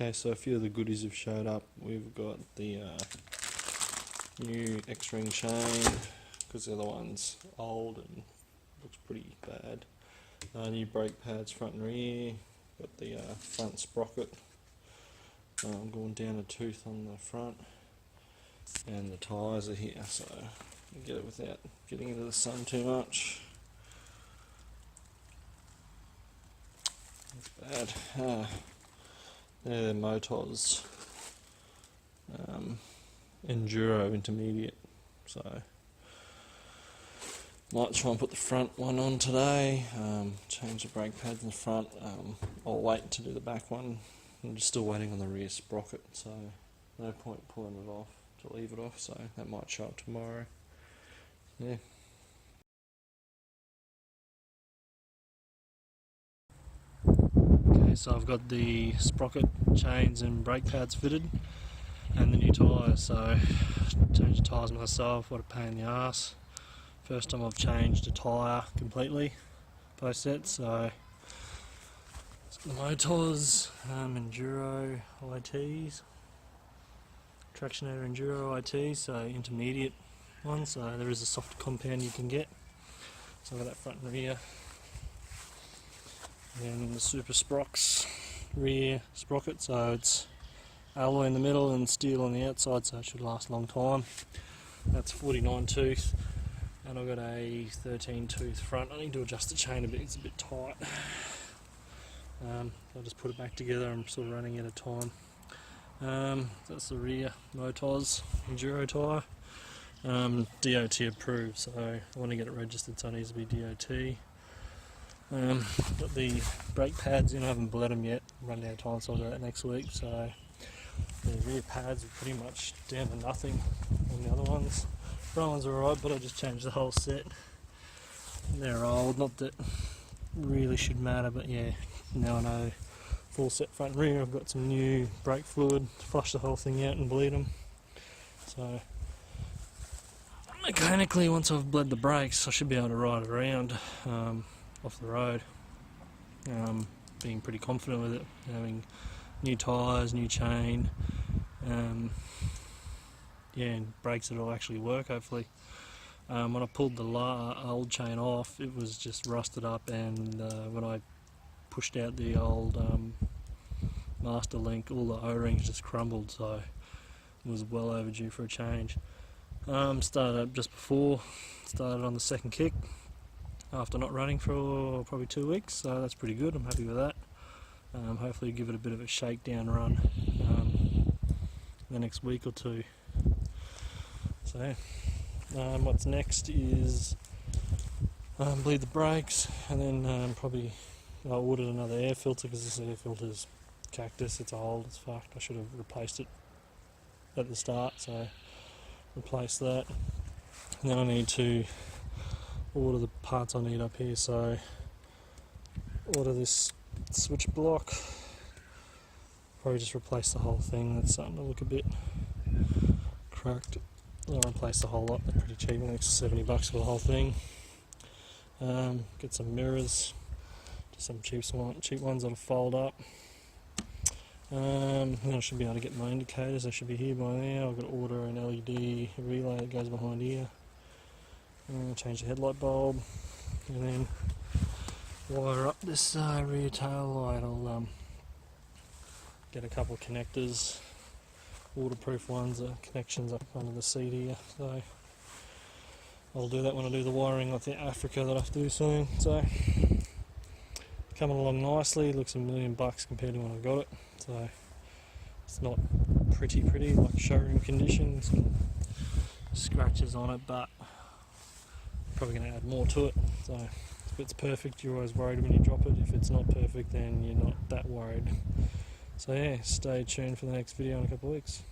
Okay, so a few of the goodies have showed up. We've got the new X-ring chain, because the other one's old and looks pretty bad. New brake pads front and rear. Got the front sprocket going down a tooth on the front, and the tyres are here, so you get it without getting into the sun too much. That's bad. They're Motos Enduro Intermediate, so might try and put the front one on today, change the brake pads in the front. I'll wait to do the back one. I'm just still waiting on the rear sprocket, so no point pulling it off to leave it off, so that might show up tomorrow. Yeah. Okay, so I've got the sprocket, chains and brake pads fitted and the new tyres, so changed the tyres myself. What a pain in the ass. First time I've changed a tyre completely post set, so it's the Motos Enduro ITs, Tractionator Enduro IT, so intermediate one, so there is a soft compound you can get. So I've got that front and rear. And the Super Sprox rear sprocket, so it's alloy in the middle and steel on the outside, so it should last a long time. That's 49 tooth, and I've got a 13 tooth front. I need to adjust the chain a bit, it's a bit tight. I'll just put it back together. I'm sort of running out of time. That's the rear Motos Enduro tyre. DOT approved, so I want to get it registered, so it needs to be DOT. Got the brake pads in, I haven't bled them yet, I'm running out of time, so I'll do that next week. So the rear pads are pretty much down to nothing on the other ones. Front ones are alright, but I just changed the whole set. They're old, not that really should matter, but yeah, now I know full set front and rear. I've got some new brake fluid to flush the whole thing out and bleed them. So mechanically, once I've bled the brakes, I should be able to ride around off the road, being pretty confident with it, having new tyres, new chain, yeah, and brakes that'll actually work hopefully. When I pulled the old chain off, it was just rusted up, and when I pushed out the old master link, all the O-rings just crumbled, so it was well overdue for a change. Started up just before, started on the second kick after not running for probably 2 weeks, so that's pretty good. I'm happy with that. Hopefully give it a bit of a shakedown run the next week or two. So what's next is bleed the brakes, and then probably I ordered another air filter, because this air filter's cactus, it's old, it's fucked. I should have replaced it at the start, so replace that. And then I need to order the parts I need up here, so order this switch block, probably just replace the whole thing. That's starting to look a bit cracked. I'll replace the whole lot, they're pretty cheap, an extra $70 for the whole thing. Get some mirrors, just some cheap ones that'll fold up. Then I should be able to get my indicators, they should be here by now. I've got to order an LED relay that goes behind here. Change the headlight bulb, and then wire up this rear tail light. I'll get a couple of connectors, waterproof ones, connections up under the seat here, so I'll do that when I do the wiring of the Africa that I have to do soon. So coming along nicely, looks $1 million compared to when I got it, so it's not pretty like showroom condition, some scratches on it, but probably going to add more to it. So if it's perfect, you're always worried when you drop it. If it's not perfect, then you're not that worried. So yeah, stay tuned for the next video in a couple of weeks.